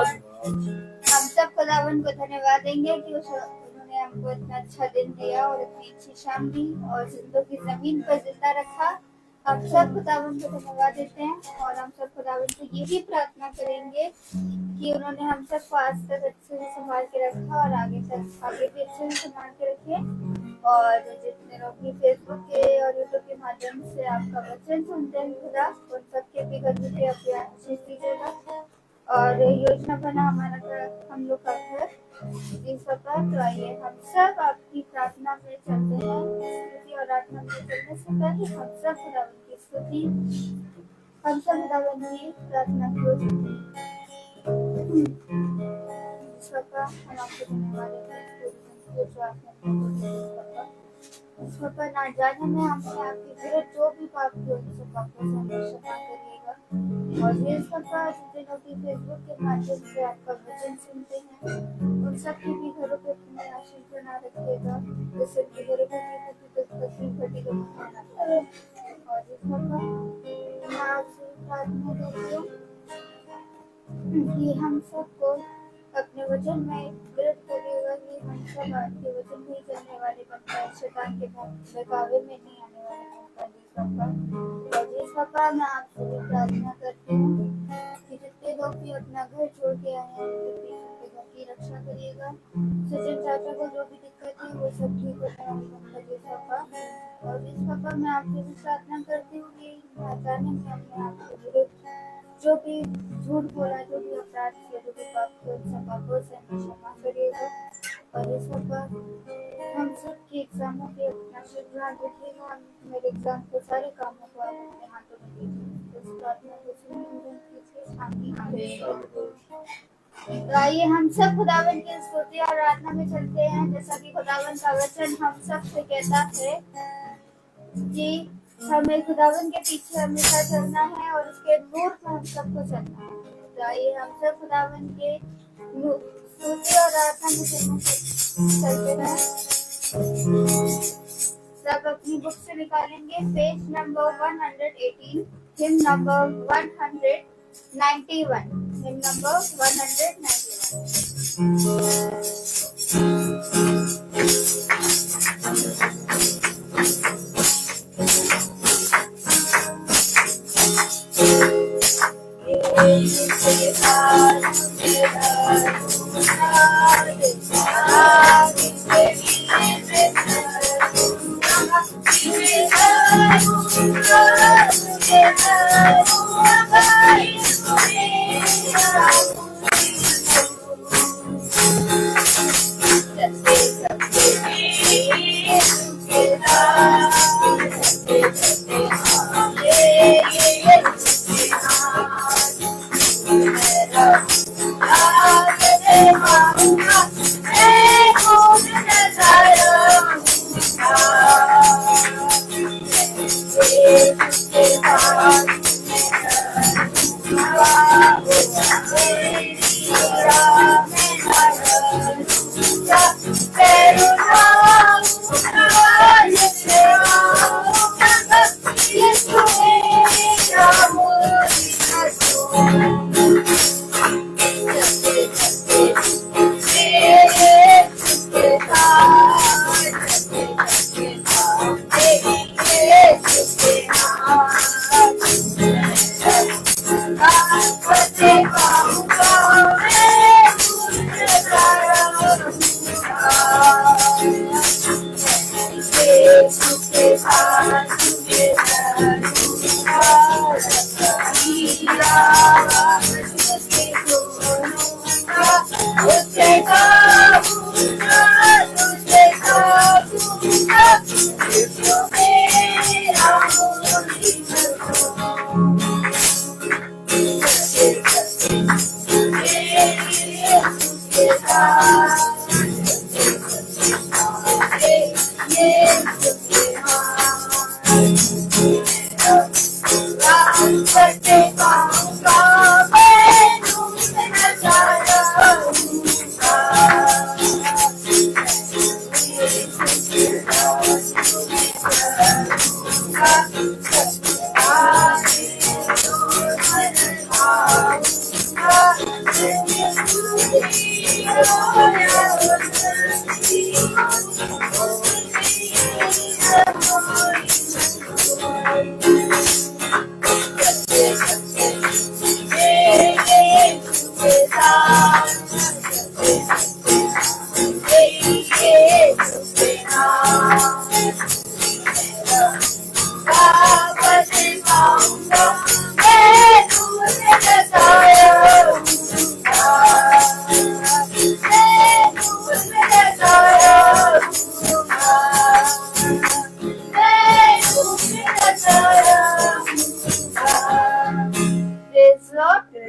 हम सब खुदावन को धन्यवाद देंगे कि उन्होंने हमको इतना अच्छा दिन दिया और इतनी अच्छी शाम दी और जिंदों की जमीन पर जिंदा रखा। हम सब खुदावन को धन्यवाद देते हैं और हम सब खुदावन से यही प्रार्थना करेंगे कि उन्होंने हम सबको आज तक अच्छे से संभाल के रखा और आगे भी अच्छे से संभाल के रखे। और जितने लोग भी फेसबुक के और यूट्यूब के माध्यम से आपका वचन सुनते हैं खुदा, उन सबके भी घर पे अपने आशीष दीजिएगा और योजना बना हमारा हम लोग का घर इस वक्त। तो आइए हम सब आपकी प्रार्थना में चलते हैं। स्तुति और प्रार्थना में चलने से पहले हम सब खुदावन की स्तुति, हम सब खुदावन की प्रार्थना को इस वक्त हम आपको धन्यवाद देते हैं जो आपने इस वक्त ना जाने में हमने आपके विरुद्ध जो भी पाप किए उनसे पापों से हमें क्षमा करिएगा। और ये सब जितने लोग फेसबुक के माध्यम से आपका वचन सुनते हैं उन सबके भी घरों पे अपने आशीष बना रखिएगा, जिससे उनके घरों में तकलीफ घटी को खाना पड़े। और इस वक्त मैं आपसे प्रार्थना करती हूँ कि हम सबको अपने वचन में विरुद्ध करिएगा कि हम सब आपके वचन में चलने वाले बनकर शैतान के बहकावे में नहीं आने वाले। और जिस वक्त मैं आपसे भी प्रार्थना करती हूँ कि जितने लोग भी अपना घर छोड़ के आए हैं उनके घर की रक्षा करिएगा। सचिन चाचा को जो भी दिक्कत है वो सब ठीक होता है। और जिस वक्त मैं आपसे भी प्रार्थना करती हूँ कि जाने में अपने आप के विरुद्ध जो भी झूठ बोला, जो भी अपराध किया, जो भी पाप किया, उन सब पापों से हमें क्षमा करिएगा। और इस वक्त हम सबके एग्जामों पे अपना ध्यान रखिएगा। मेरे एग्जाम के सारे कामों को आप अपने हाथों में दीजिए। इस प्रार्थना को सुनिए, आमीन। तो आइए हम सब खुदावन की स्तुति और आराधना में चलते हैं। जैसा कि खुदावन का वचन हम सब से कहता है कि हमें खुदावन के पीछे हमेशा चलना है और उसके नूर पर हम सबको चलना है। तो आइए हम सब खुदावन के स्तुति और आराधना में चलते हैं। सब अपनी बुक से निकालेंगे page number 118, him number 191, him number 191।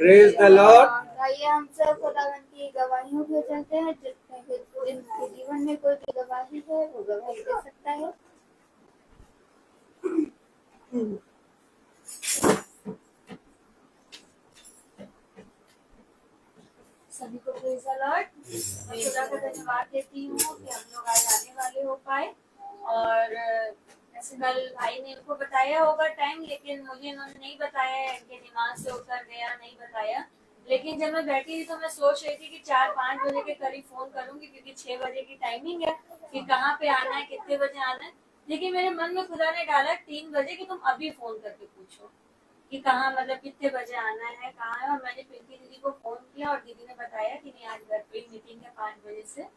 Praise the Lord. आइए हम सब खुदावन की गवाहियों पे चलते हैं। जिनके जीवन में कोई भी गवाही है वो गवाही दे सकता है। सभी को प्रेज द लॉर्ड। मैं खुदा का धन्यवाद देती हूँ कि हम लोग आज आने वाले हो पाए। और ऐसे कल भाई ने इनको बताया होगा टाइम, लेकिन मुझे इन्होंने नहीं बताया, इनके दिमाग से उतर गया, नहीं बताया। लेकिन जब मैं बैठी थी तो मैं सोच रही थी कि 4-5 बजे के करीब फोन करूंगी, क्योंकि 6 बजे की टाइमिंग है कि कहाँ पे आना है, कितने बजे आना है। लेकिन मेरे मन में खुदा ने डाला 3 बजे कि तुम अभी फोन करके पूछो कि कहाँ, मतलब कितने बजे आना है, कहाँ है। और मैंने पिंकी दीदी को फोन किया और दीदी ने बताया कि नहीं, आज घर पे मीटिंग है 5 बजे से।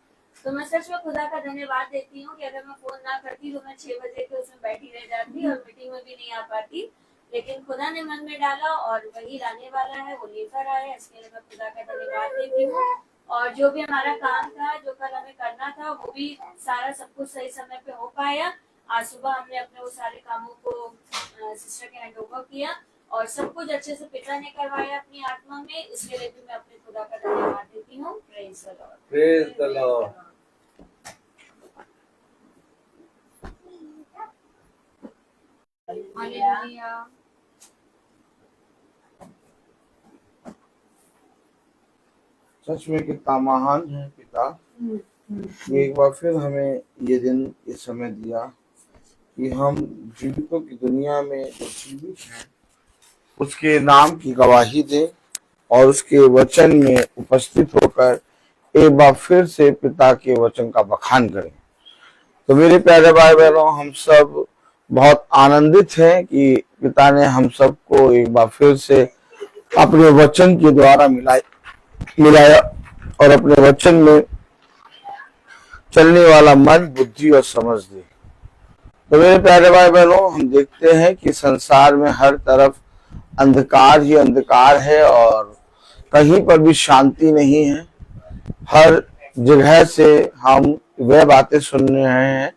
तो मैं सच में खुदा का धन्यवाद देती हूँ कि अगर मैं फोन ना करती तो मैं 6 बजे के उसमें बैठी रह जाती और मीटिंग में भी नहीं आ पाती। लेकिन खुदा ने मन में डाला और वही लाने वाला है, वो लेकर आया। इसके लिए मैं खुदा का धन्यवाद देती हूँ। और जो भी हमारा काम था, जो कल हमें करना था, वो भी सारा सब कुछ सही समय पे हो पाया। आज सुबह हमने अपने वो सारे कामों को सिस्टर के हैंड ओवर किया और सब कुछ अच्छे से पिता ने करवाया अपनी आत्मा में। इसके लिए भी मैं अपने खुदा का धन्यवाद देती हूँ। Praise the lord. Praise the Lord. Hallelujah. सच में कितना महान है पिता। ये एक बार फिर हमें ये दिन, ये समय दिया कि हम जीवितों की दुनिया में जो जीवित हैं उसके नाम की गवाही दें और उसके वचन में उपस्थित होकर एक बार फिर से पिता के वचन का बखान करें। तो मेरे प्यारे भाई बहनों, हम सब बहुत आनंदित हैं कि पिता ने हम सबको एक बार फिर से अपने वचन के द्वारा मिलाया और अपने वचन में चलने वाला मन, बुद्धि और समझ दे। तो मेरे प्यारे भाई बहनों, हम देखते हैं कि संसार में हर तरफ अंधकार ही अंधकार है और कहीं पर भी शांति नहीं है। हर जगह से हम वह बातें सुन रहे हैं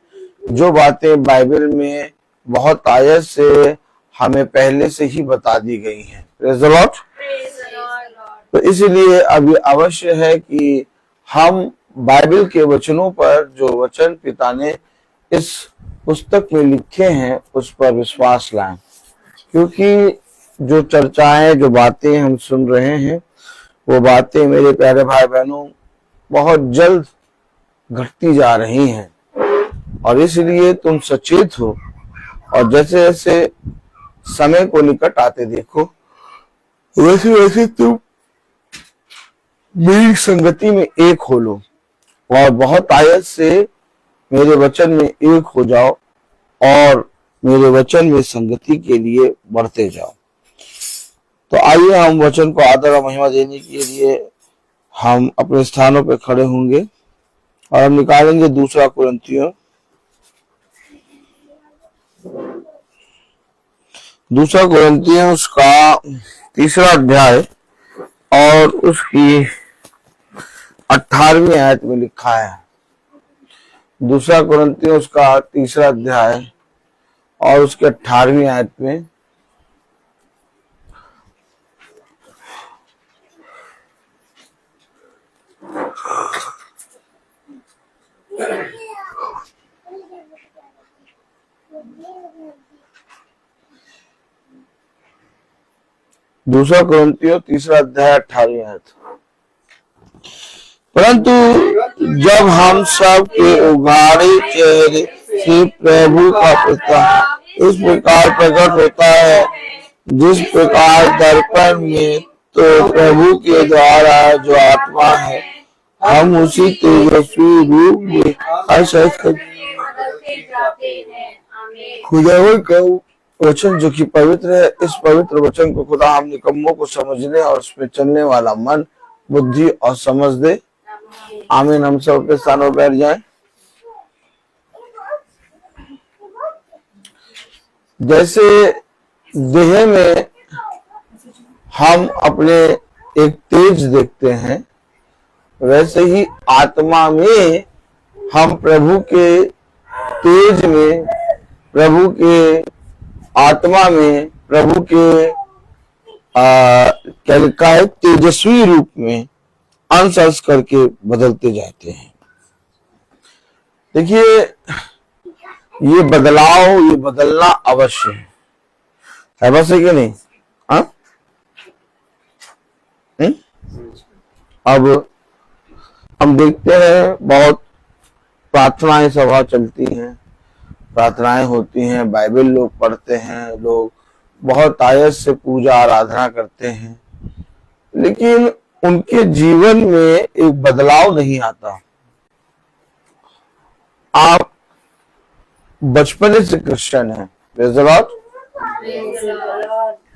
जो बातें बाइबल में बहुत आयत से हमें पहले से ही बता दी गई हैं। Praise the Lord. तो इसलिए अभी अवश्य है कि हम बाइबल के वचनों पर, जो वचन पिता ने इस पुस्तक में लिखे हैं, उस पर विश्वास लाएं, क्योंकि जो चर्चाएं, जो बातें हम सुन रहे हैं, वो बातें मेरे प्यारे भाई बहनों बहुत जल्द घटती जा रही हैं। और इसलिए तुम सचेत हो और जैसे जैसे समय को निकट आते देखो, वैसे वैसे तुम मेरी संगति में एक हो लो और बहुत आयत से मेरे वचन में एक हो जाओ और मेरे वचन में संगति के लिए बढ़ते जाओ। तो आइए हम वचन को आदर और महिमा देने के लिए हम अपने स्थानों पर खड़े होंगे और हम निकालेंगे दूसरा कुरिन्थियों उसका 3रा अध्याय और उसकी 18वीं आयत में लिखा है। 2 कुरिन्थियों उसका 3रा अध्याय और उसके 18वीं आयत में दूसरा कुरिन्थियों 3रा अध्याय 18वीं आयत। परंतु जब हम सब के उघाड़े चेहरे से प्रभु का प्रताप इस प्रकार प्रकट होता है, जिस प्रकार दर्पण में तो प्रभु के द्वारा जो आत्मा है, हम उसी तेजस्वी रूप में खुदावन का वचन जो कि पवित्र है, इस पवित्र वचन को खुदा हम निकम्मों को समझने और उसमें चलने वाला मन, बुद्धि और समझ दे। आमीन। हम सब अपने स्थानों पर बैठ जाएं। जैसे देह में हम अपने एक तेज देखते हैं, वैसे ही आत्मा में हम प्रभु के तेज में, प्रभु के आत्मा में, प्रभु के क्या लिखा है, तेजस्वी रूप में अंश अंश करके बदलते जाते हैं। देखिए, ये बदलाव, ये बदलना अवश्य है बस है कि नहीं? हाँ, अब हम देखते हैं बहुत प्रार्थनाएं सभा चलती हैं, प्रार्थनाएं होती हैं, बाइबल लोग पढ़ते हैं, लोग बहुत आयत से पूजा आराधना करते हैं, लेकिन उनके जीवन में एक बदलाव नहीं आता। आप बचपने से क्रिश्चियन हैं, प्रेज़ द लॉर्ड।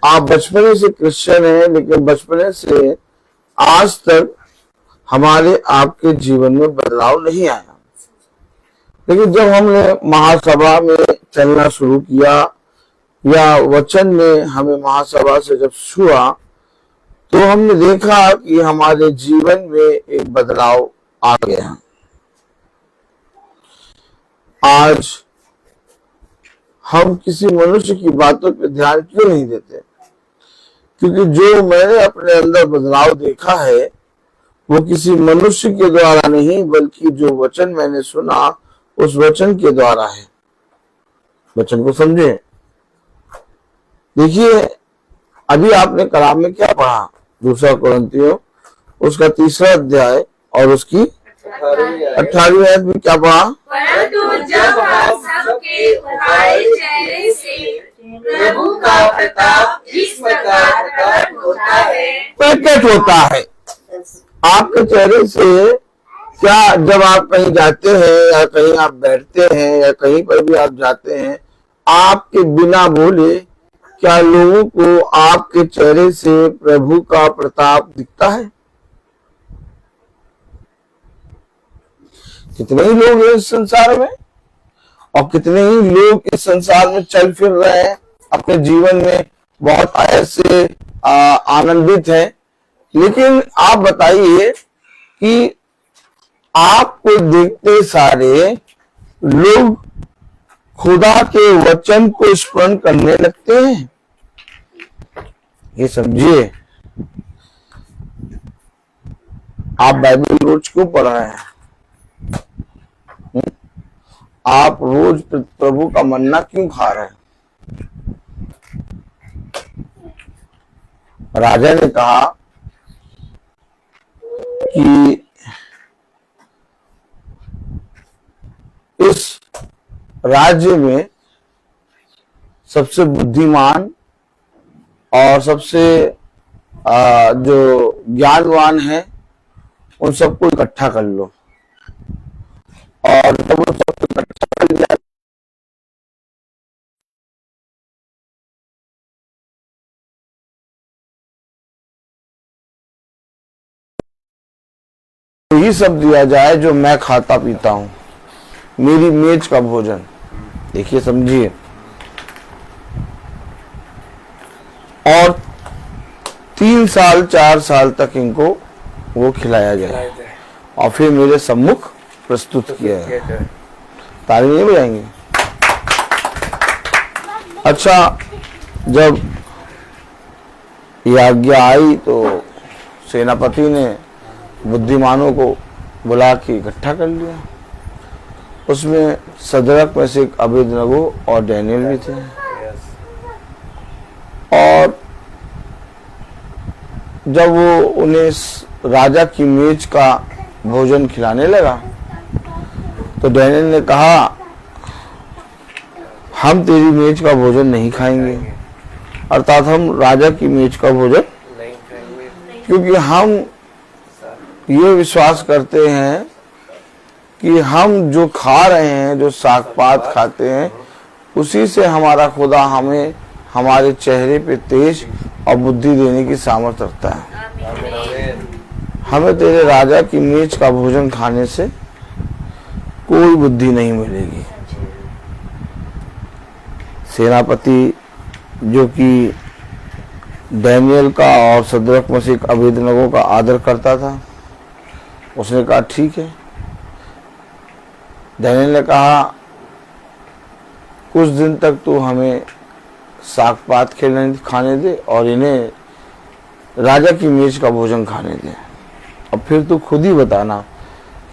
आप बचपने से क्रिश्चियन हैं, लेकिन बचपने से आज तक हमारे आपके जीवन में बदलाव नहीं आया। लेकिन जब हमने महासभा में चलना शुरू किया या वचन में हमें महासभा से जब छुआ, तो हमने देखा कि हमारे जीवन में एक बदलाव आ गया। आज हम किसी मनुष्य की बातों पर ध्यान क्यों नहीं देते? क्योंकि जो मैंने अपने अंदर बदलाव देखा है, वो किसी मनुष्य के द्वारा नहीं, बल्कि जो वचन मैंने सुना उस वचन के द्वारा है। वचन को समझे। देखिए, अभी आपने कलाम में क्या पढ़ा? 2 कोरिन्थियों उसका 3 अध्याय और उसकी 18वीं आयत में क्या पढ़ा? परंतु जब हम सबके उठाए चेहरे से प्रभु का प्रताप इस प्रकार प्रकट होता है। आपके चेहरे से क्या, जब आप कहीं जाते हैं या कहीं आप बैठते हैं या कहीं पर भी आप जाते हैं, आपके बिना बोले क्या लोगों को आपके चेहरे से प्रभु का प्रताप दिखता है? कितने ही लोग हैं इस संसार में, और कितने ही लोग इस संसार में चल फिर रहे हैं, अपने जीवन में बहुत ऐसे आनंदित हैं, लेकिन आप बताइए कि आपको देखते सारे लोग खुदा के वचन को स्मरण करने लगते हैं। ये समझिए, आप बाइबल रोज क्यों पढ़ रहे हैं? आप रोज प्रभु का मन्ना क्यों खा रहे हैं? राजा ने कहा कि इस राज्य में सबसे बुद्धिमान और सबसे जो ज्ञानवान है, उन सबको इकट्ठा कर लो। और जब वो सबको इकट्ठा कर लिया, तो ये सब दिया जाए जो मैं खाता पीता हूं, मेरी मेज का भोजन। देखिए, समझिए। और 3 साल 4 साल तक इनको वो खिलाया जाए और फिर मेरे सम्मुख प्रस्तुत किया है। ताली नहीं बजाएंगे? अच्छा, जब ये आज्ञा आई तो सेनापति ने बुद्धिमानों को बुला के इकट्ठा कर लिया। उसमें सदरक में से एक अबेदनगो और डैनियल भी थे। और जब वो उन्हें राजा की मेज का भोजन खिलाने लगा, तो डैनियल ने कहा, हम तेरी मेज का भोजन नहीं खाएंगे, अर्थात हम राजा की मेज का भोजन क्योंकि हम ये विश्वास करते हैं कि हम जो खा रहे हैं, जो साग पात खाते हैं, उसी से हमारा खुदा हमें हमारे चेहरे पे तेज और बुद्धि देने की सामर्थ्य रखता है। हमें तेरे राजा की मेज का भोजन खाने से कोई बुद्धि नहीं मिलेगी। सेनापति जो कि डैनियल का और सदरक मसीह अबेदनगो का आदर करता था, उसने कहा ठीक है। डैनियल ने कहा कुछ दिन तक तू हमें साग पात खाने दे और इन्हें राजा की मेज का भोजन खाने दे, और फिर तू खुद ही बताना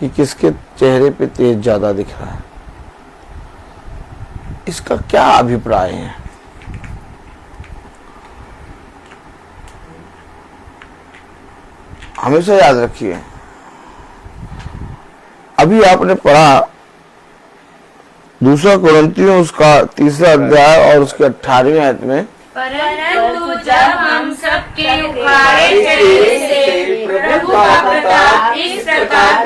कि किसके चेहरे पे तेज ज्यादा दिख रहा है। इसका क्या अभिप्राय है? हमेशा याद रखिए, अभी आपने पढ़ा 2 कुरिन्थियों उसका 3 अध्याय और उसके 18वें आयत में, परंतु जब हम सबके उखाड़े चेहरे से प्रभु का प्रताप इस प्रकार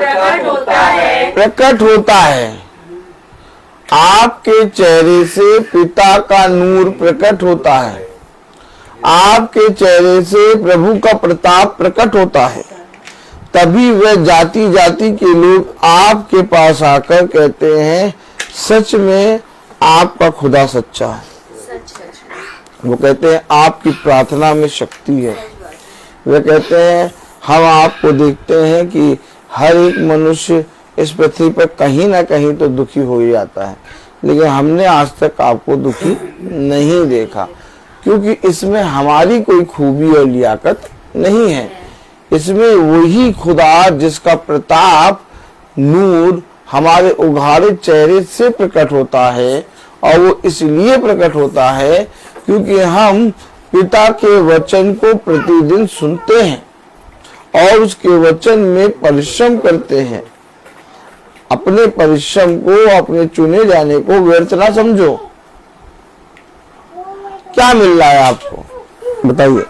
प्रकट होता है। आपके चेहरे से पिता का नूर प्रकट होता है, आपके चेहरे से प्रभु का प्रताप प्रकट होता है, तभी वह जाति जाति के लोग आपके पास आकर कहते हैं सच में आपका खुदा सच्चा है। वो कहते हैं आपकी प्रार्थना में शक्ति है। वे कहते हैं हम आपको देखते हैं कि हर एक मनुष्य इस पृथ्वी पर कहीं ना कहीं तो दुखी हो ही जाता है, लेकिन हमने आज तक आपको दुखी नहीं देखा, क्योंकि इसमें हमारी कोई खूबी और लियाकत नहीं है। इसमें वही खुदा जिसका प्रताप नूर हमारे उघाड़े चेहरे से प्रकट होता है, और वो इसलिए प्रकट होता है क्योंकि हम पिता के वचन को प्रतिदिन सुनते हैं और उसके वचन में परिश्रम करते हैं। अपने परिश्रम को, अपने चुने जाने को व्यर्थ ना समझो। क्या मिल रहा है आपको? बताइए,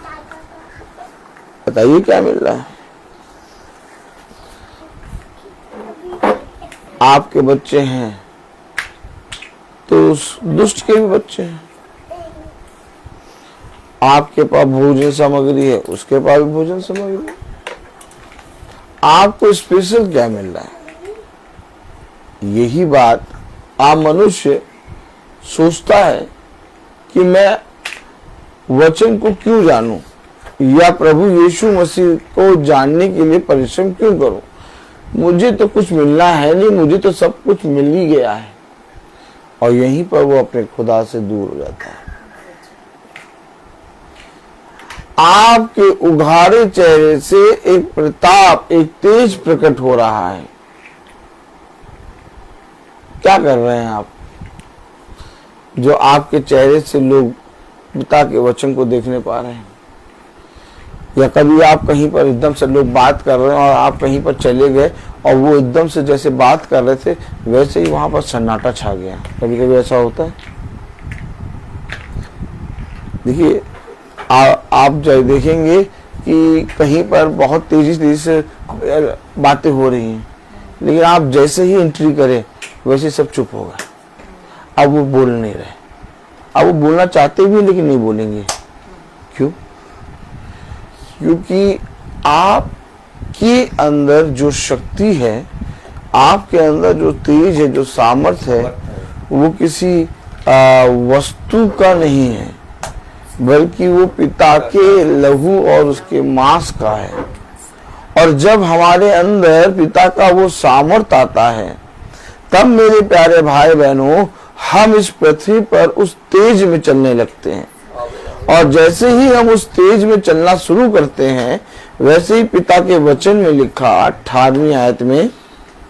बताइए क्या मिल रहा है? आपके बच्चे हैं तो उस दुष्ट के भी बच्चे हैं। आपके पास भोजन सामग्री है, उसके पास भी भोजन सामग्री है। आपको स्पेशल क्या मिल रहा है? यही बात आप मनुष्य सोचता है कि मैं वचन को क्यों जानूं, या प्रभु यीशु मसीह को जानने के लिए परिश्रम क्यों करूं? मुझे तो कुछ मिलना है नहीं, मुझे तो सब कुछ मिल ही गया है। और यहीं पर वो अपने खुदा से दूर हो जाता है। आपके उघाड़े चेहरे से एक प्रताप, एक तेज प्रकट हो रहा है। क्या कर रहे हैं आप? जो आपके चेहरे से लोग पिता के वचन को देखने पा रहे हैं। या कभी आप कहीं पर एकदम से लोग बात कर रहे हैं और आप कहीं पर चले गए और वो एकदम से जैसे बात कर रहे थे वैसे ही वहां पर सन्नाटा छा गया। कभी कभी ऐसा होता है। देखिए, आप देखेंगे कि कहीं पर बहुत तेजी से बातें हो रही हैं, लेकिन आप जैसे ही एंट्री करें वैसे सब चुप हो गए। अब वो बोल नहीं रहे। अब वो बोलना चाहते भी लेकिन नहीं बोलेंगे। क्यों? क्योंकि आपके अंदर जो शक्ति है, आपके अंदर जो तेज है, जो सामर्थ्य है, वो किसी वस्तु का नहीं है, बल्कि वो पिता के लहू और उसके मांस का है। और जब हमारे अंदर पिता का वो सामर्थ्य आता है, तब मेरे प्यारे भाई बहनों हम इस पृथ्वी पर उस तेज में चलने लगते हैं। और जैसे ही हम उस तेज में चलना शुरू करते हैं, वैसे ही पिता के वचन में लिखा 18वीं आयत में,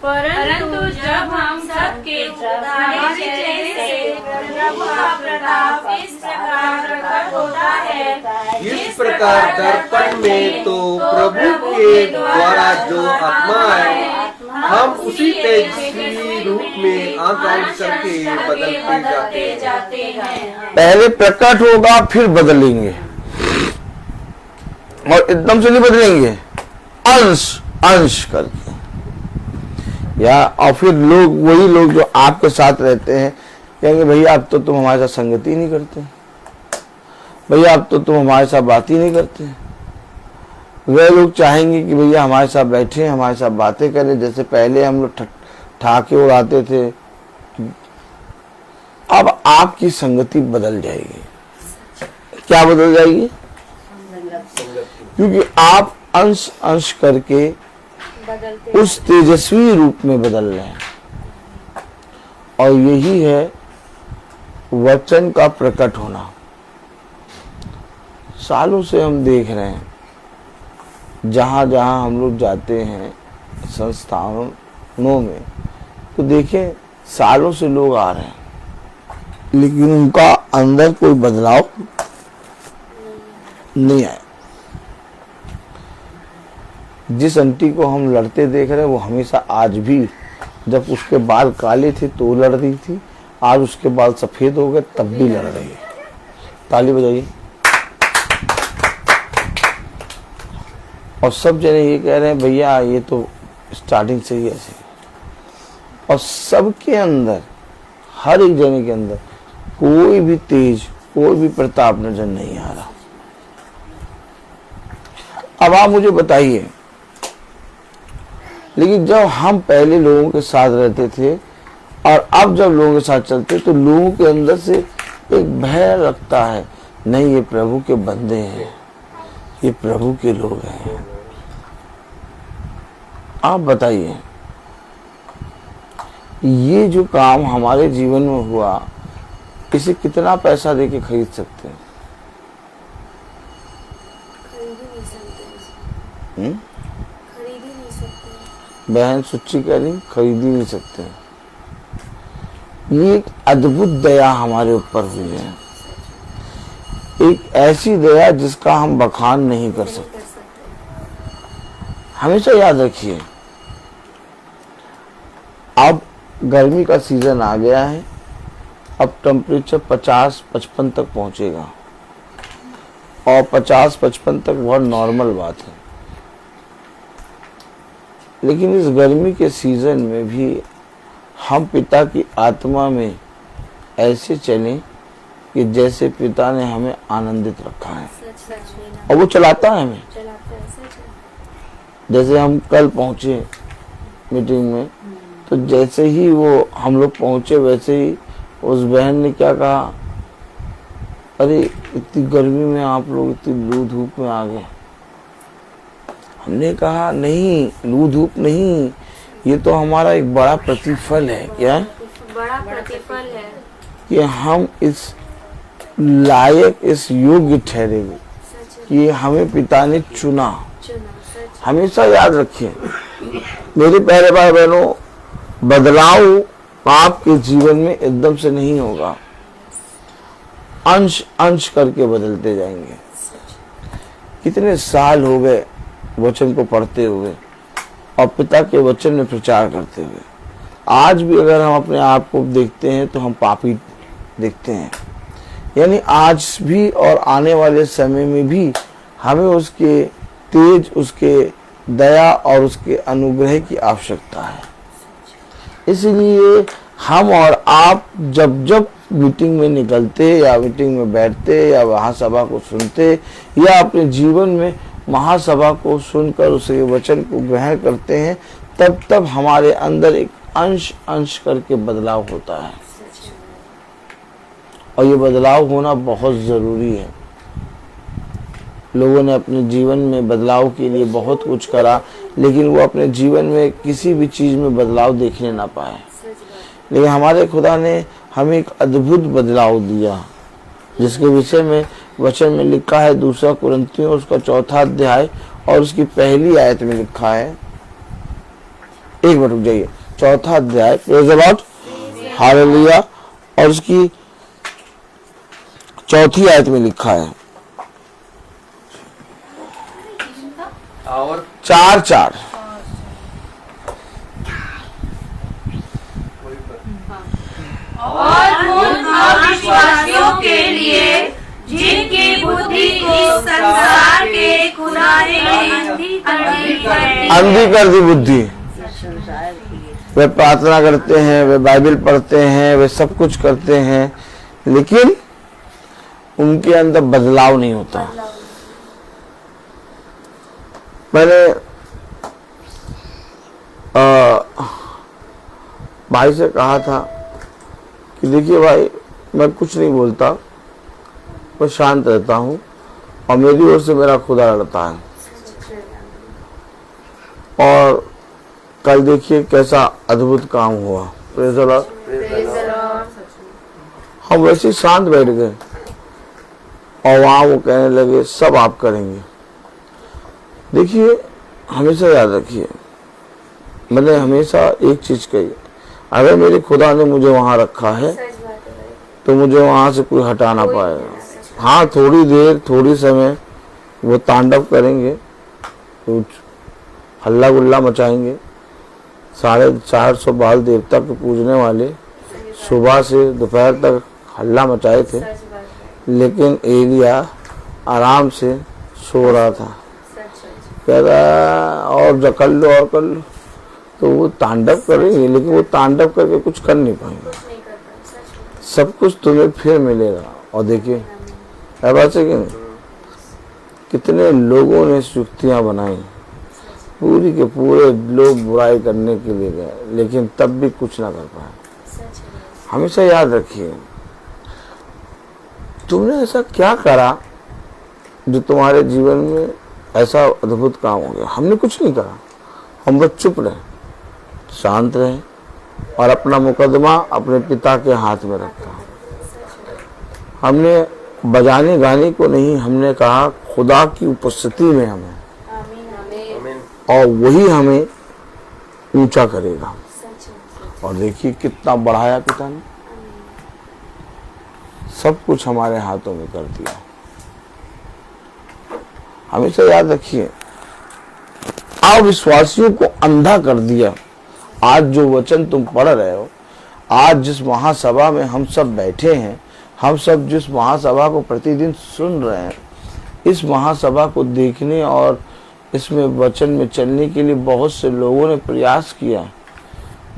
परंतु जब हम सबके उघाड़े चेहरे से प्रभु का प्रताप इस प्रकार प्रकट होता है, इस प्रकार दर्पण में तो प्रभु के द्वारा जो आत्मा है, हम उसी तेजस्वी रूप में आकाश करके बदलते जाते हैं। पहले प्रकट होगा फिर बदलेंगे। और एकदम से नहीं बदलेंगे, अंश अंश करके। या और फिर लोग, वही लोग जो आपके साथ रहते हैं, कहेंगे भैया अब तो तुम हमारे साथ संगति ही नहीं करते, भैया अब तो तुम हमारे साथ बात ही नहीं करते। वे लोग चाहेंगे कि भैया हमारे साथ बैठे, हमारे साथ बातें करें, जैसे पहले हम लोग ठाके उड़ाते थे। अब आपकी संगति बदल जाएगी। क्या बदल जाएगी? क्योंकि आप अंश अंश करके उस तेजस्वी रूप में बदल रहे हैं। और यही है वचन का प्रकट होना। सालों से हम देख रहे हैं, जहां जहां हम लोग जाते हैं संस्थानों में, तो देखें सालों से लोग आ रहे हैं, लेकिन उनका अंदर कोई बदलाव नहीं आया। जिस आंटी को हम लड़ते देख रहे हैं, वो हमेशा आज भी, जब उसके बाल काले थे तो लड़ रही थी, आज उसके बाल सफेद हो गए तब भी लड़ रही है। ताली बजाइए। और सब जने ये कह रहे हैं भैया ये तो स्टार्टिंग से ही ऐसे। और सबके अंदर, हर एक जने के अंदर कोई भी तेज, कोई भी प्रताप नजर नहीं आ रहा। अब आप मुझे बताइए, लेकिन जब हम पहले लोगों के साथ रहते थे और अब जब लोगों के साथ चलते, तो लोगों के अंदर से एक भय लगता है, नहीं ये प्रभु के बंदे हैं, ये प्रभु के लोग हैं। आप बताइए, ये जो काम हमारे जीवन में हुआ, इसे कितना पैसा देके खरीद सकते हैं? खरीद ही नहीं सकते। बहन सुच्ची कह रही, खरीद ही नहीं सकते। ये एक अद्भुत दया हमारे ऊपर हुई है, एक ऐसी दया जिसका हम बखान नहीं कर सकते। हमेशा याद रखिए, अब गर्मी का सीजन आ गया है, अब टेम्परेचर 50-55 तक पहुंचेगा, और 50-55 तक बहुत नॉर्मल बात है। लेकिन इस गर्मी के सीजन में भी हम पिता की आत्मा में ऐसे चलें कि जैसे पिता ने हमें आनंदित रखा है, और वो चलाता है हमें। जैसे हम कल पहुंचे मीटिंग में, तो जैसे ही वो हम लोग पहुंचे, वैसे ही उस बहन ने क्या कहा, अरे इतनी गर्मी में आप लोग इतनी लू धूप में आ गए। हमने कहा नहीं, लू धूप नहीं, ये तो हमारा एक बड़ा प्रतिफल है। क्या बड़ा प्रतिफल है कि हम इस लायक, इस योग्य ठहरेंगे कि हमें पिता ने चुना। हमेशा याद रखिए मेरे प्यारे भाई बहनों, बदलाव आपके जीवन में एकदम से नहीं होगा, अंश अंश करके बदलते जाएंगे। कितने साल हो गए वचन को पढ़ते हुए और पिता के वचन में प्रचार करते हुए, आज भी अगर हम अपने आप को देखते हैं तो हम पापी देखते हैं। यानी आज भी और आने वाले समय में भी हमें उसके तेज, उसके दया और उसके अनुग्रह की आवश्यकता है। इसलिए हम और आप जब जब मीटिंग में निकलते या मीटिंग में बैठते या महासभा को सुनते या अपने जीवन में महासभा को सुनकर उसके वचन को ग्रहण करते हैं, तब तब हमारे अंदर एक अंश अंश करके बदलाव होता है। और ये बदलाव होना बहुत ज़रूरी है। लोगों ने अपने जीवन में बदलाव के लिए बहुत कुछ करा, लेकिन वो अपने जीवन में किसी भी चीज़ में बदलाव देखने ना पाए। लेकिन हमारे खुदा ने हमें एक अद्भुत बदलाव दिया, जिसके विषय में वचन में लिखा है, 2 कुरिन्थियों उसका 4 अध्याय और उसकी पहली आयत में लिखा है। एक मिनट रुक जाइए, 4 अध्याय, प्रेज़ द लॉर्ड, हालेलुया, और उसकी 4 आयत में लिखा है, और 4:4। और उन अविश्वासियों के लिए जिनकी बुद्धि इस संसार के खुदा ने अंधी कर दी बुद्धि। वे प्रार्थना करते हैं, वे बाइबल पढ़ते हैं, वे सब कुछ करते हैं, लेकिन उनके अंदर बदलाव नहीं होता। मैंने भाई से कहा था कि देखिए भाई, मैं कुछ नहीं बोलता, मैं शांत रहता हूँ और मेरी ओर से मेरा खुदा लड़ता है। और कल देखिए कैसा अद्भुत काम हुआ। Praise the Lord. हम वैसे ही शांत बैठ गए और वहां वो कहने लगे सब आप करेंगे। देखिए, हमेशा याद रखिए, मैंने हमेशा एक चीज कही, अगर मेरे खुदा ने मुझे वहां रखा है तो मुझे वहां से कोई हटा ना पाएगा। हाँ, थोड़ी देर, थोड़ी समय वो तांडव करेंगे, कुछ हल्ला गुल्ला मचाएंगे। 450 बाल देवता के पूजने वाले सुबह से दोपहर तक हल्ला मचाए थे, लेकिन एलिया आराम से सो रहा था। कह रहा और कर लो और कर लो, तो वो तांडव करेंगे, लेकिन वो तांडव करके कुछ कर नहीं पाएंगे। सब कुछ तुम्हें फिर मिलेगा। और देखिए, बात है कि नहीं, कितने लोगों ने युक्तियां बनाई, पूरी के पूरे लोग बुराई करने के लिए गए, लेकिन तब भी कुछ ना कर पाए। हमेशा याद रखिए, तुमने ऐसा क्या करा जो तुम्हारे जीवन में ऐसा अद्भुत काम हो गया? हमने कुछ नहीं करा, हम बस चुप रहे, शांत रहे और अपना मुकदमा अपने पिता के हाथ में रखा। हमने बजाने गाने को नहीं, हमने कहा खुदा की उपस्थिति में हमें, और वही हमें ऊंचा करेगा। और देखिए कितना बढ़ाया पिता ने, सब कुछ हमारे हाथों में कर दिया। हमेशा याद रखिए, अविश्वासियों को अंधा कर दिया। आज जो वचन तुम पढ़ रहे हो, आज जिस महासभा में हम सब बैठे हैं, हम सब जिस महासभा को प्रतिदिन सुन रहे हैं, इस महासभा को देखने और इसमें वचन में चलने के लिए बहुत से लोगों ने प्रयास किया।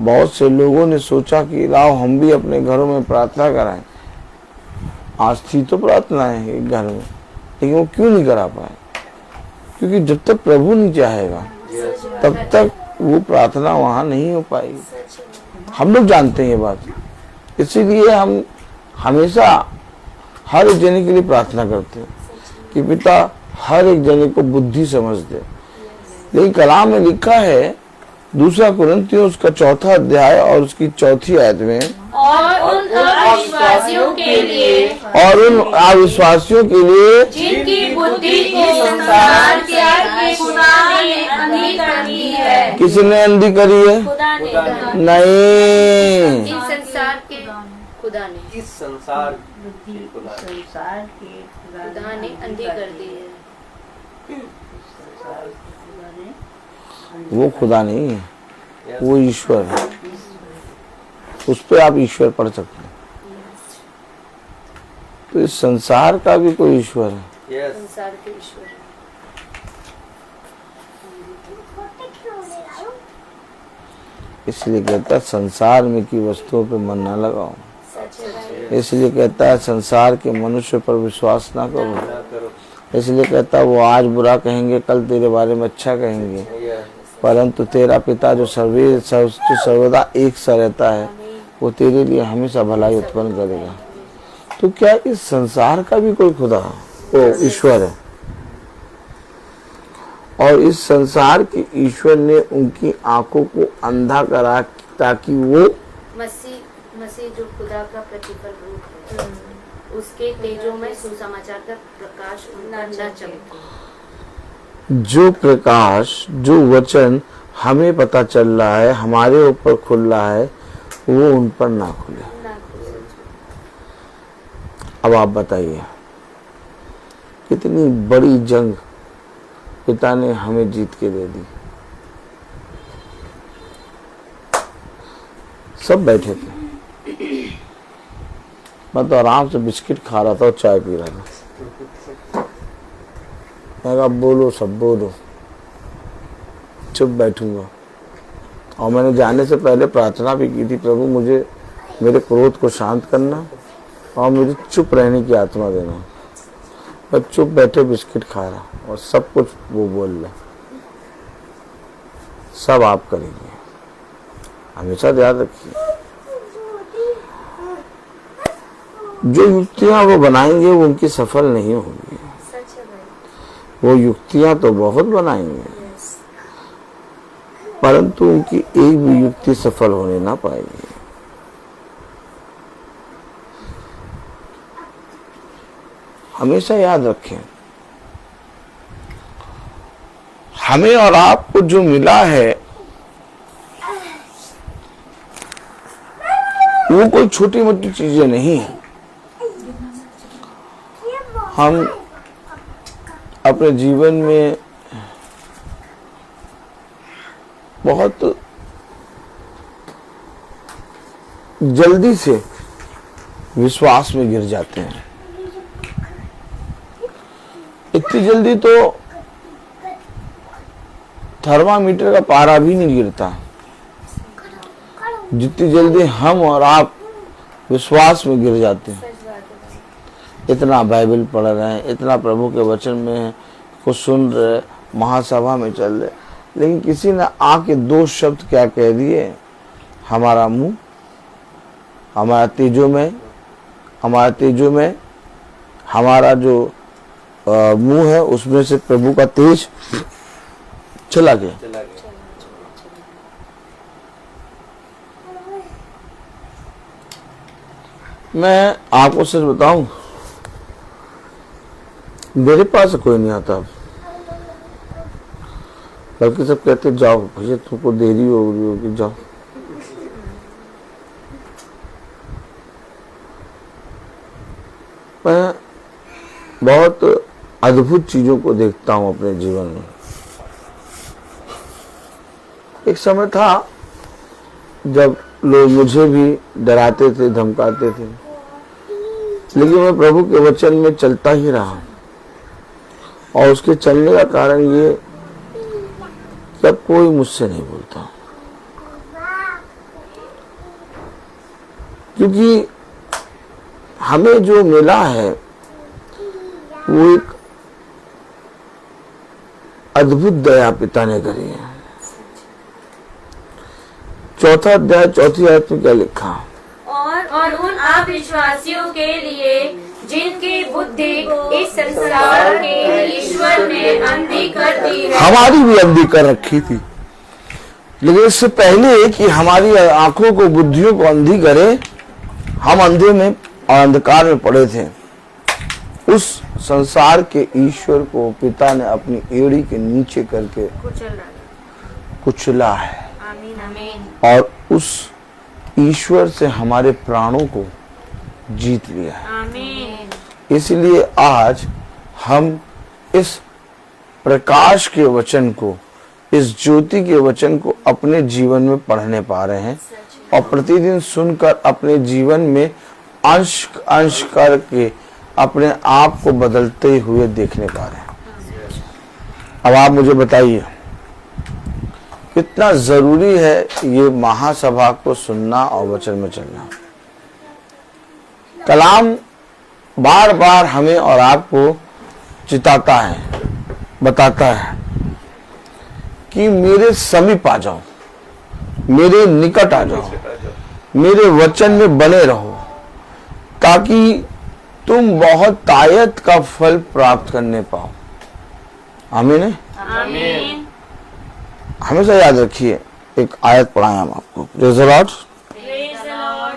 बहुत से लोगों ने सोचा कि लाओ हम भी अपने घरों में प्रार्थना कराएं। आज थी तो प्रार्थना है एक घर में, लेकिन वो क्यों नहीं करा पाए? क्योंकि जब तक प्रभु नहीं चाहेगा तब तक वो प्रार्थना वहां नहीं हो पाएगी। हम लोग जानते हैं ये बात, इसीलिए हम हमेशा हर एक जने के लिए प्रार्थना करते हैं कि पिता हर एक जने को बुद्धि समझ दे। लेकिन कलाम में लिखा है 2 कुरिन्थियों उसका 4 अध्याय और उसकी 4 आयत में, और उन अविश्वासियों के लिए जिनकी बुद्धि को संसार के खुदा ने अंधी कर दी है। किसने अंधी करी है? नहीं, इस संसार के खुदा ने, इस संसार खुदा ने अंधी कर दी है। वो खुदा नहीं है, वो ईश्वर है। उस पे आप ईश्वर पढ़ सकते हैं। तो इस संसार का भी कोई ईश्वर है। संसार के ईश्वर है। इसलिए कहता है संसार में की वस्तुओं पे मन ना लगाओ। इसलिए कहता है संसार के मनुष्य पर विश्वास ना करो। इसलिए कहता है वो आज बुरा कहेंगे, कल तेरे बारे में अच्छा कहेंगे, परंतु तेरा पिता जो सर्वदा एक सा रहता है, वो तेरे लिए हमेशा भलाई उत्पन्न करेगा। तो क्या इस संसार का भी कोई खुदा वो ईश्वर है? और इस संसार के ईश्वर ने उनकी आंखों को अंधा करा ताकि वो मसीह जो खुदा का प्रतिफल रूप है, उसके तेजों में सुसमाचार का प्रकाश उन पर न चमके। जो प्रकाश, जो वचन हमें पता चल रहा है, हमारे ऊपर खुल रहा है, वो उन पर ना खुले। अब आप बताइए, कितनी बड़ी जंग पिता ने हमें जीत के दे दी। सब बैठे थे, मैं तो आराम से बिस्किट खा रहा था और चाय पी रहा था। मैं कहा बोलो सब बोलो, चुप बैठूंगा। और मैंने जाने से पहले प्रार्थना भी की थी, प्रभु मुझे मेरे क्रोध को शांत करना और मुझे चुप रहने की आत्मा देना। मैं चुप बैठे बिस्किट खा रहा और सब कुछ वो बोल रहा, सब आप करेंगे। हमेशा याद रखिए, जो युक्तियां वो बनाएंगे वो उनकी सफल नहीं होंगी। सच है भाई। वो युक्तियां तो बहुत बनाएंगे, परंतु उनकी एक भी युक्ति सफल होने ना पाएगी। हमेशा याद रखें, हमें और आपको जो मिला है वो कोई छोटी मोटी चीजें नहीं है। हम अपने जीवन में बहुत जल्दी से विश्वास में गिर जाते हैं। इतनी जल्दी तो थर्मामीटर का पारा भी नहीं गिरता, जितनी जल्दी हम और आप विश्वास में गिर जाते हैं। इतना बाइबल पढ़ रहे हैं, इतना प्रभु के वचन में को सुन रहे, महासभा में चल रहे, लेकिन किसी ने आके दो शब्द क्या कह दिए, हमारा मुंह, हमारा तेजो में हमारा जो मुंह है उसमें से प्रभु का तेज चला गया। मैं आपको सच बताऊं, मेरे पास कोई नहीं आता, बल्कि सब कहते जाओ भैया तुमको देरी हो रही होगी, जाओ। मैं बहुत अद्भुत चीजों को देखता हूं अपने जीवन में। एक समय था जब लोग मुझे भी डराते थे, धमकाते थे, लेकिन मैं प्रभु के वचन में चलता ही रहा। और उसके चलने का कारण ये कि अब कोई मुझसे नहीं बोलता, क्योंकि हमें जो मिला है वो एक अद्भुत दया पिता ने करी है। चौथा अध्याय चौथी आयत में क्या लिखा? और उन अविश्वासियों के लिए जिनकी बुद्धि इस संसार के ईश्वर ने अंधी कर दी है। हमारी भी अंधी कर रखी थी, लेकिन इससे पहले कि हमारी आंखों को, बुद्धियों को अंधी करे, हम अंधे में और अंधकार में पड़े थे। उस संसार के ईश्वर को पिता ने अपनी एड़ी के नीचे करके कुचला है। आमीन आमीन। और उस ईश्वर से हमारे प्राणों को जीत लिया है। आमीन। इसलिए आज हम इस प्रकाश के वचन को, इस ज्योति के वचन को अपने जीवन में पढ़ने पा रहे हैं और प्रतिदिन सुनकर अपने जीवन में अंश अंश करके अपने आप को बदलते हुए देखने पा रहे हैं। अब आप मुझे बताइए कितना जरूरी है ये महासभा को सुनना और वचन में चलना। कलाम बार बार हमें और आपको चिताता है, बताता है कि मेरे समीप आ जाओ, मेरे निकट आ जाओ, मेरे वचन में बने रहो, ताकि तुम बहुत तायत का फल प्राप्त करने पाओ। आमीन है? आमीन। हमेशा याद रखिए, एक आयत पढ़ाएं हम आपको। Praise the Lord. Praise the Lord.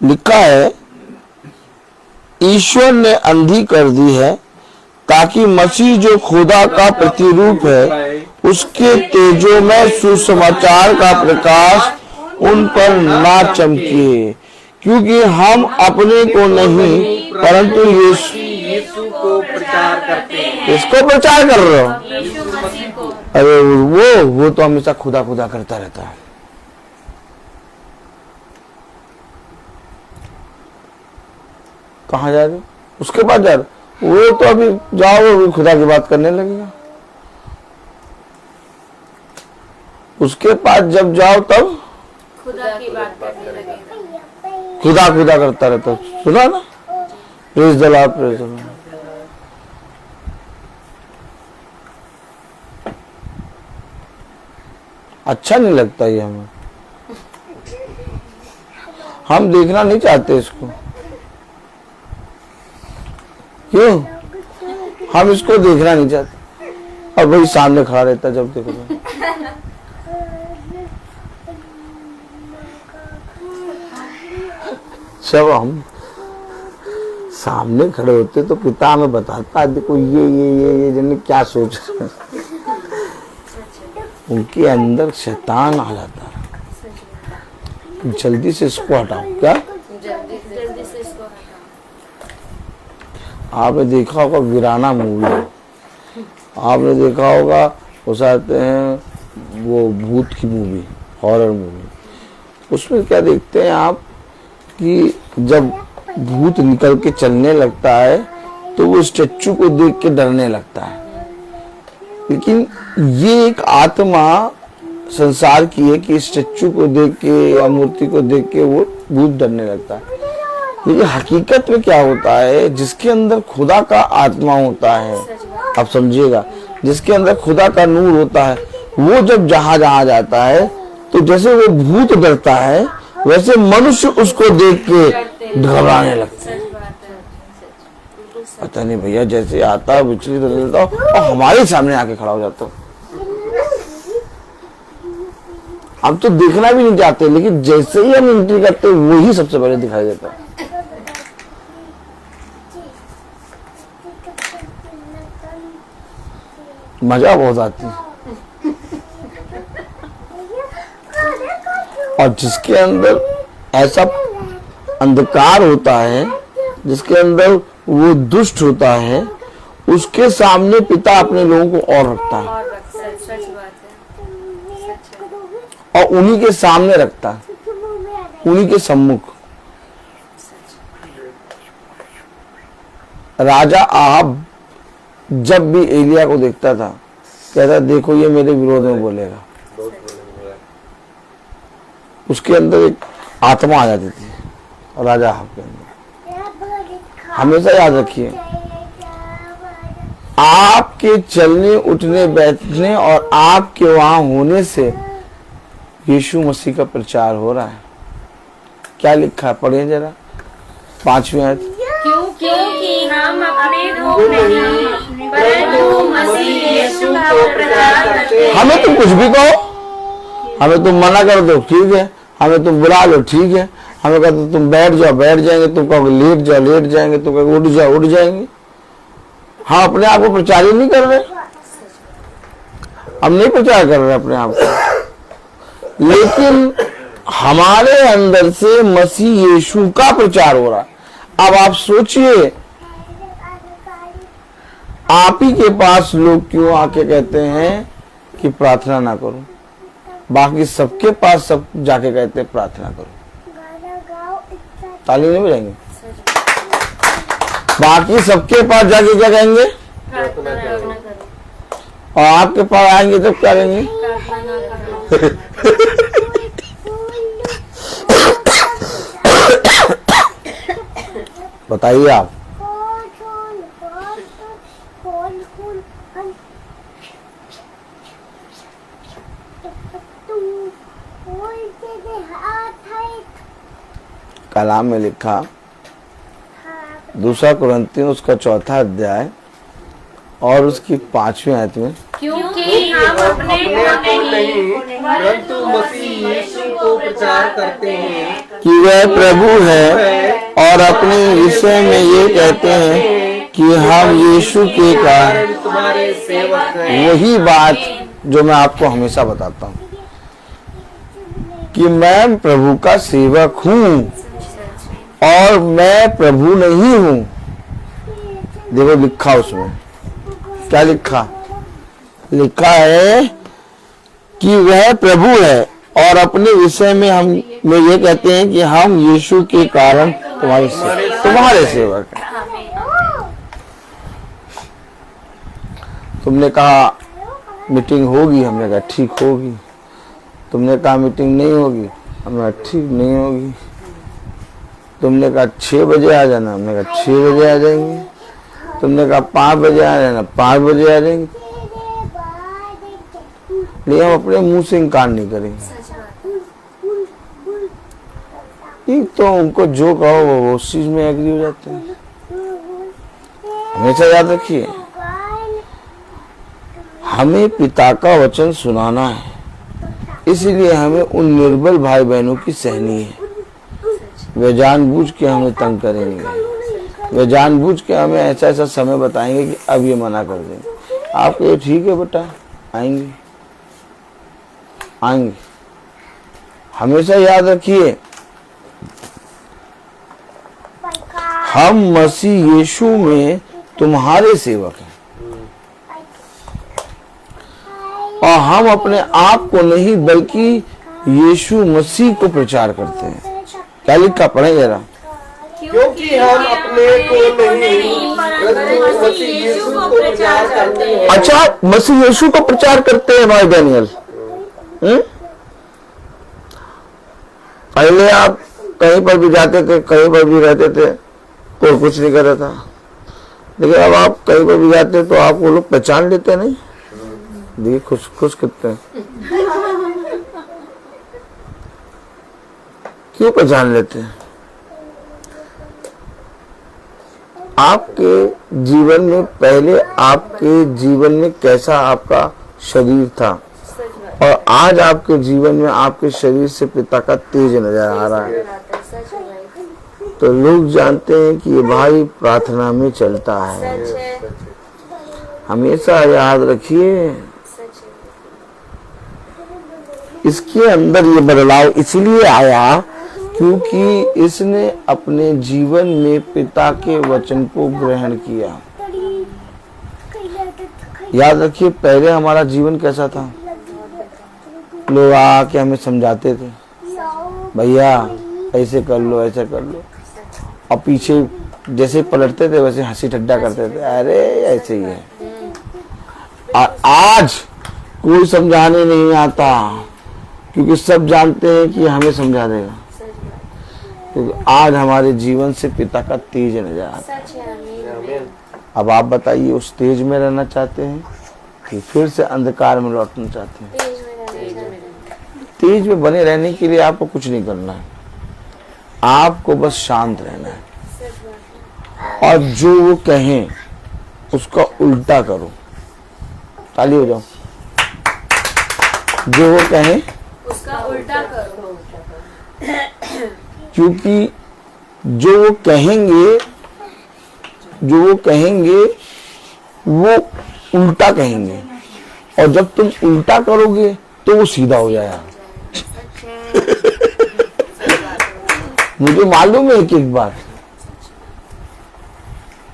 लिखा है, ईश्वर ने अंधी कर दी है ताकि मसीह जो खुदा का प्रतिरूप है उसके तेजों में सुसमाचार का प्रकाश उन पर ना चमके। क्योंकि हम अपने को नहीं परंतु यीशु को प्रचार करते हैं। इसको प्रचार कर रहे हो? यीशु मसीह को। अरे वो तो हमेशा खुदा खुदा करता रहता है। कहाँ जा रहे हो? उसके पास जा रहे हो? वो तो अभी जाओ, वो भी खुदा की बात करने लगेगा। उसके पास जब जाओ तब खुदा की बात करने लगेगा। खुदा खुदा करता रहता। सुना ना, praise the Lord, praise the Lord. अच्छा नहीं लगता ये हमें, हम देखना नहीं चाहते इसको। क्यों? हम इसको देखना नहीं चाहते, और वही सामने खड़ा रहता जब देखो तो। जब हम सामने खड़े होते तो पिता हमें बताता, देखो ये जिन्हें क्या सोच रहे हैं। उनके अंदर शैतान आ जाता है, जल्दी से इसको हटाओ। क्या? जल्दी से इसको हटाओ। आपने देखा होगा वीराना मूवी, आपने देखा होगा उस आते हैं वो भूत की मूवी, हॉरर मूवी। उसमें क्या देखते हैं आप कि जब भूत निकल के चलने लगता है तो वो स्टैचू को देख के डरने लगता है। लेकिन ये एक आत्मा संसार की है कि स्टैचू को देख के या मूर्ति को देख के वो भूत डरने लगता है। लेकिन हकीकत में क्या होता है, जिसके अंदर खुदा का आत्मा होता है, आप समझिएगा, जिसके अंदर खुदा का नूर होता है, वो जब जहां जहां जाता है तो जैसे वो भूत डरता है वैसे मनुष्य उसको देख के घबराने लगते हैं। पता नहीं भैया, जैसे आता है विचलित हो जाता हो और हमारे सामने आके खड़ा हो जाता हो। हम तो देखना भी नहीं चाहते, लेकिन जैसे ही हम एंट्री करते वही सबसे पहले दिखाई देता है। मजा बहुत आती है। और जिसके अंदर ऐसा अंधकार होता है, जिसके अंदर वो दुष्ट होता है, उसके सामने पिता अपने लोगों को और रखता है, सच बात है। और उन्हीं के सामने रखता है, उन्हीं के सम्मुख। राजा आहाब जब भी एलिया को देखता था कहता, देखो ये मेरे विरोध में बोलेगा। उसके अंदर एक आत्मा आ जाती थी और राजा आहाब के अंदर। हमेशा याद रखिए, आपके चलने उठने बैठने और आपके वहां होने से यीशु मसीह का प्रचार हो रहा है। क्या लिखा है, पढ़िए जरा 5वीं आयत। क्योंकि हम अपने धूप नहीं परंतु मसीह यीशु को प्रचार करते हैं। हमें तुम कुछ भी कहो, हमें तुम मना कर दो, ठीक है, हमें तुम बुला लो, ठीक है, हमें कहते तुम बैठ जाओ, बैठ जाएंगे, तुम कहोगे लेट जाओ, लेट जाएंगे, तुम कहोगे उठ जाओ, उठ जाएंगे। हम अपने आप को प्रचार ही नहीं कर रहे, हम नहीं प्रचार कर रहे अपने आप को, लेकिन हमारे अंदर से मसीह यीशु का प्रचार हो रहा है। अब आप सोचिए, आप ही के पास लोग क्यों आके कहते हैं कि प्रार्थना ना करो, बाकी सबके पास सब जाके कहते हैं प्रार्थना करो। ताली नहीं बजाएंगे? बाकी सबके पास जाके क्या कहेंगे? प्रार्थना करो। और आपके पास आएंगे तब क्या कहेंगे? प्रार्थना करो। बताइए आप। कलाम में लिखा 2 कुरिन्थियों उसका 4 अध्याय और उसकी 5वीं आयत में, क्योंकि हम अपने नहीं परंतु मसीह यीशु को प्रचार करते हैं कि वह प्रभु है, और अपने विषय में ये कहते हैं कि हम यीशु के कारण तुम्हारे सेवक हैं। वही बात जो मैं आपको हमेशा बताता हूँ कि मैं प्रभु का सेवक हूँ और मैं प्रभु नहीं हूँ। देखो लिखा उसमें क्या लिखा, लिखा है कि वह प्रभु है और अपने विषय में हम ये कहते हैं कि हम यीशु के कारण तुम्हारे सेवक हैं। तुमने कहा मीटिंग होगी, हमने कहा ठीक होगी। तुमने कहा मीटिंग नहीं होगी, हमने कहा ठीक नहीं होगी। तुमने कहा 6 बजे आ जाना, हमने कहा 6 बजे आ जाएंगे। तुमने कहा 5 बजे आ जाना, 5 बजे आ जाएंगे। लेकिन हम अपने मुंह से इनकार नहीं करेंगे। एक तो उनको जो कहो वो उस चीज में एग्री हो जाते हैं। हमेशा याद रखिए, हमें पिता का वचन सुनाना है, इसलिए हमें उन निर्बल भाई बहनों की सहनी है। वे जानबूझ के हमें तंग करेंगे, वे जानबूझ के हमें ऐसा ऐसा समय बताएंगे कि अब ये मना कर देंगे। आप कहिए ठीक है बेटा, आएंगे आएंगे। हमेशा याद रखिए, हम मसीह यीशु में तुम्हारे सेवक हैं और हम अपने आप को नहीं बल्कि यीशु मसीह को प्रचार करते हैं। क्या लिखा, पढ़े जरा। क्योंकि हम अपने को नहीं परंतु मसीह यीशु को प्रचार करते हैं। अच्छा, मसीह यीशु को प्रचार करते हैं भाई डैनियल। पहले आप कहीं पर भी जाते थे, कहीं पर भी रहते थे, कोई कुछ नहीं कर रहा था, लेकिन अब आप कहीं पर भी जाते तो आपको लोग पहचान लेते नहीं। देखिए खुश खुश करते हैं। क्यों पहचान लेते हैं? आपके जीवन में पहले आपके जीवन में कैसा आपका शरीर था और आज आपके जीवन में आपके शरीर से पिता का तेज नजर आ रहा है, तो लोग जानते हैं कि ये भाई प्रार्थना में चलता है। हमेशा याद रखिए, इसके अंदर ये बदलाव इसलिए आया क्योंकि इसने अपने जीवन में पिता के वचन को ग्रहण किया। याद रखिए, पहले हमारा जीवन कैसा था? लोग आके हमें समझाते थे, भैया ऐसे कर लो, ऐसे कर लो, और पीछे जैसे पलटते थे वैसे हंसी ठट्टा करते थे, अरे ऐसे ही है। और आज कोई समझाने नहीं आता क्योंकि सब जानते हैं कि हमें समझा देगा, क्योंकि आज हमारे जीवन से पिता का तेज नजर आता है। अब आप बताइए, उस तेज में रहना चाहते हैं कि फिर से अंधकार में लौटना चाहते हैं? तेज में बने रहने के लिए आपको कुछ नहीं करना है, आपको बस शांत रहना है और जो वो कहें उसका उल्टा करो। ताली हो जाओ। जो वो कहें उसका उल्टा करो, क्योंकि जो वो कहेंगे वो उल्टा कहेंगे, और जब तुम उल्टा करोगे तो वो सीधा हो जाएगा। मुझे मालूम है एक बात,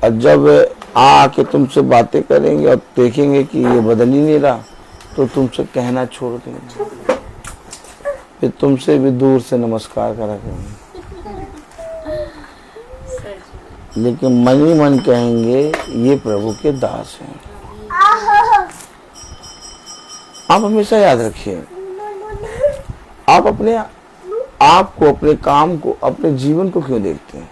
और जब आके तुमसे बातें करेंगे और देखेंगे कि ये बदल ही नहीं रहा, तो तुमसे कहना छोड़ देंगे, फिर तुमसे भी दूर से नमस्कार करा करेंगे, लेकिन मन ही मन कहेंगे ये प्रभु के दास हैं। आप हमेशा याद रखिए, आप अपने आप को, अपने काम को, अपने जीवन को क्यों देखते हैं?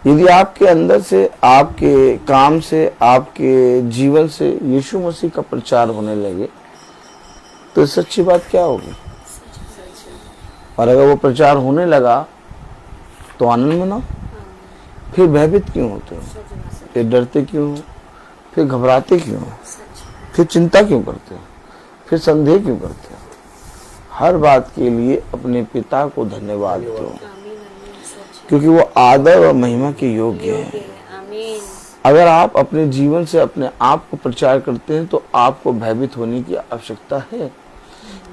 यदि आपके अंदर से, आपके काम से, आपके जीवन से यीशु मसीह का प्रचार होने लगे तो सच्ची बात क्या होगी? और अगर वो प्रचार होने लगा तो आनंद मनाओ। फिर भयभीत क्यों होते हो? फिर डरते क्यों हो? फिर घबराते क्यों हो? फिर चिंता क्यों करते हो? फिर संदेह क्यों करते हो? हर बात के लिए अपने पिता को धन्यवाद दो, क्योंकि वो आदर और महिमा के योग्य है। अगर आप अपने जीवन से अपने आप को प्रचार करते हैं तो आपको भयभीत होने की आवश्यकता है,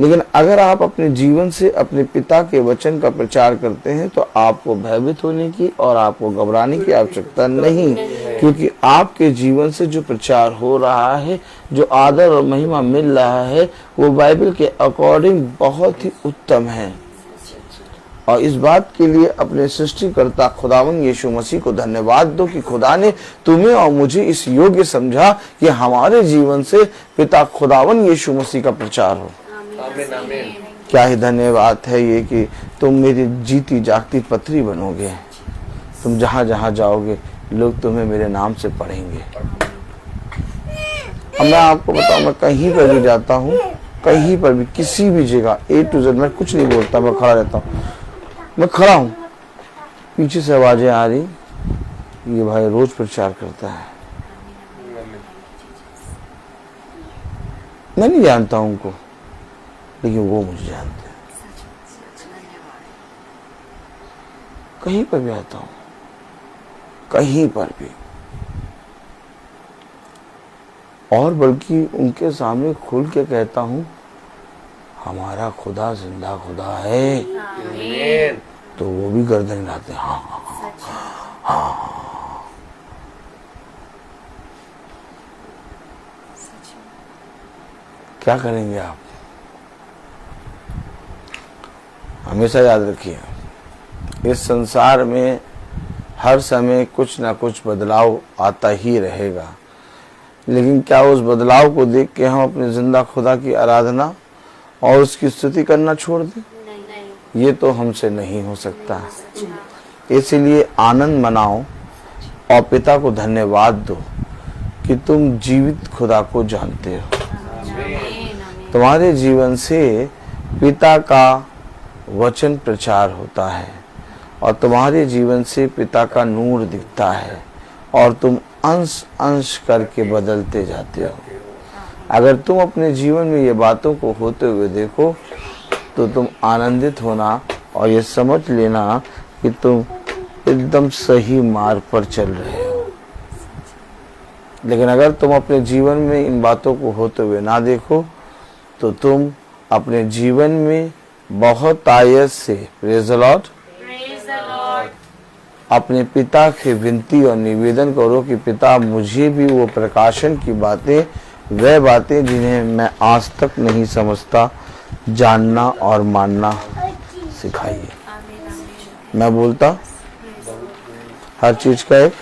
लेकिन अगर आप अपने जीवन से अपने पिता के वचन का प्रचार करते हैं तो आपको भयभीत होने की और आपको घबराने की आवश्यकता नहीं, क्योंकि आपके जीवन से जो प्रचार हो रहा है, जो आदर और महिमा मिल रहा है, वो बाइबल के अकॉर्डिंग बहुत ही उत्तम है। और इस बात के लिए अपने सृष्टिकर्ता खुदावन यीशु मसीह को धन्यवाद दो कि खुदा ने तुम्हें और मुझे इस योग्य समझा कि हमारे जीवन से पिता खुदावन यीशु मसीह का प्रचार हो। आमीन आमीन। क्या ही धन्यवाद है ये कि तुम मेरी जीती जागती पत्री बनोगे। तुम जहां जहां जाओगे लोग तुम्हें मेरे नाम से पढ़ेंगे। अब मैं आपको बताऊं, मैं कहीं पर भी जाता हूँ, कहीं पर भी किसी भी जगह A to Z मैं कुछ नहीं बोलता, मैं खड़ा रहता हूँ। मैं खड़ा हूँ, पीछे से आवाजें आ रही, ये भाई रोज प्रचार करता है। मैं नहीं जानता हूं उनको, लेकिन वो मुझे जानते हैं। कहीं पर भी आता हूं, कहीं पर भी, और बल्कि उनके सामने खुल के कहता हूं, हमारा खुदा जिंदा खुदा है। आमीन। तो वो भी गर्दन हिलाते हैं, हाँ हाँ हाँ हाँ। क्या करेंगे आप? हमेशा याद रखिए, इस संसार में हर समय कुछ ना कुछ बदलाव आता ही रहेगा, लेकिन क्या उस बदलाव को देख के हम अपने जिंदा खुदा की आराधना और उसकी स्तुति करना छोड़ दें? ये तो हमसे नहीं हो सकता। इसलिए आनंद मनाओ और पिता को धन्यवाद दो कि तुम जीवित खुदा को जानते हो। तुम्हारे जीवन से पिता का वचन प्रचार होता है और तुम्हारे जीवन से पिता का नूर दिखता है और तुम अंश अंश करके बदलते जाते हो। अगर तुम अपने जीवन में ये बातों को होते हुए देखो तो तुम आनंदित होना और ये समझ लेना कि तुम एकदम सही मार्ग पर चल रहे हो। लेकिन अगर तुम अपने जीवन में इन बातों को होते हुए ना देखो तो तुम अपने जीवन में बहुत आयत से, प्रेज़ द लॉर्ड, अपने पिता से विनती और निवेदन करो कि पिता मुझे भी वो प्रकाशन की बातें, वह बातें जिन्हें मैं आज तक नहीं समझता, जानना और मानना सिखाइए। मैं बोलता हर चीज का एक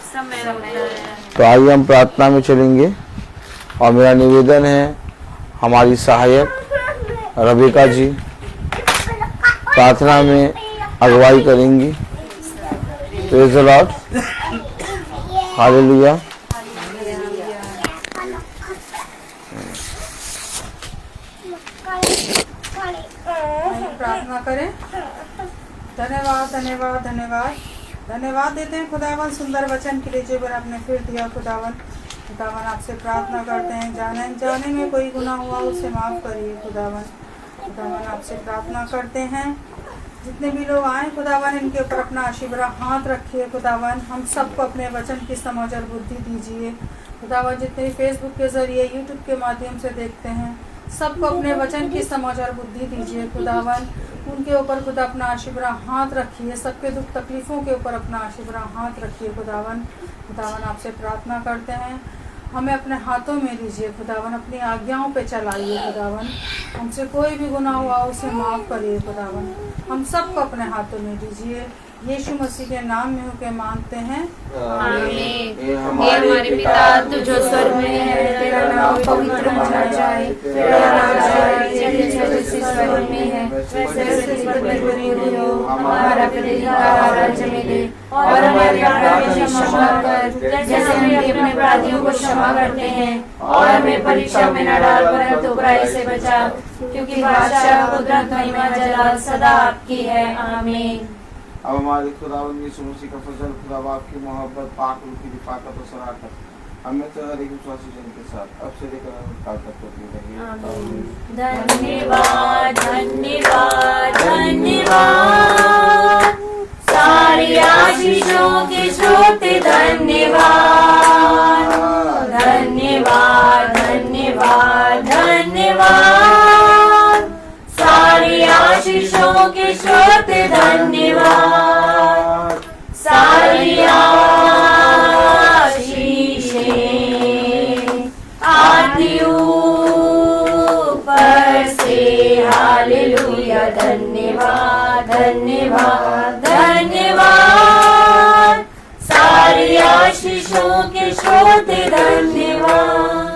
तो आइए हम प्रार्थना में चलेंगे और मेरा निवेदन है हमारी सहायक रबिका जी प्रार्थना में अगुवाई करेंगी। Praise the Lord, hallelujah. प्रार्थना करें। धन्यवाद धन्यवाद धन्यवाद धन्यवाद देते हैं खुदावन सुंदर वचन के लिए जो बार आपने फिर दिया। खुदावन आपसे प्रार्थना करते हैं, जाने में कोई गुनाह हुआ उसे माफ करिए। खुदावन आपसे प्रार्थना करते हैं, जितने भी लोग आए खुदावन इनके ऊपर अपना आशीर्वाद हाथ रखिए। खुदावन हम सबको अपने वचन की समझ और बुद्धि दीजिए। खुदावन जितने भी फेसबुक के जरिए, यूट्यूब के माध्यम से देखते हैं, सबको अपने वचन की समझ और बुद्धि दीजिए। खुदावन उनके ऊपर खुदा अपना आशीर्वाद हाथ रखिए, सबके दुख तकलीफ़ों के ऊपर अपना आशीर्वाद हाथ रखिए। खुदावन आपसे प्रार्थना करते हैं, हमें अपने हाथों में लीजिए। खुदावन अपनी आज्ञाओं पे चलाइए। खुदावन हमसे कोई भी गुनाह हुआ उसे माफ़ करिए। खुदावन हम सबको अपने हाथों में लीजिए। यीशु मसीह के नाम में होकर मांगते हैं, आमीन। हे हमारे पिता तू जो स्वर्ग में है, तेरा नाम पवित्र माना जाए, तेरा नाम जाए, जैसे स्वर्ग में है वैसे पृथ्वी में हो। हमारा प्रतिदिन का आहार हमें दे और हमारे अपराधों को क्षमा कर जैसे हम अपने अपराधियों को क्षमा करते हैं, और हमें परीक्षा में न डाल परंतु बुराई से बचा, क्योंकि बादशाह, कुदरत, महिमा, जलाल सदा आपकी है। आमीन। अब हमारे खुदावंद यीशु मसीह का फजल, खुदा बाप की मोहब्बत, पाक रूह की रिफाकत और सराहत हमें तो हर एक विश्वासी जन के साथ अब से लेकर काल तक होती रहेगी। धन्यवाद धन्यवाद धन्यवाद, सारी आशीषों के श्रोते धन्यवाद धन्यवाद धन्यवाद धन्यवाद, सारी आशीषों के श्रोते धन्यवाद, सारी आशीषें आदि ऊपर से हालेलुया धन्यवाद धन्यवाद धन्यवाद सारी आशीषों के स्रोत धन्यवाद।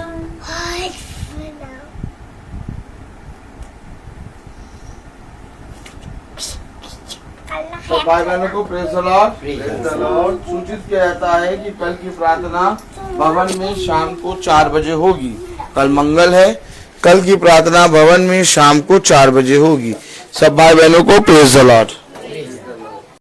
तो भाई बहनों को प्रेज द लॉर्ड सूचित किया जाता है कि कल की प्रार्थना भवन में शाम को 4 बजे होगी। कल मंगल है, कल की प्रार्थना भवन में शाम को 4 बजे होगी। सब भाई बहनों को प्रेज द लॉर्ड।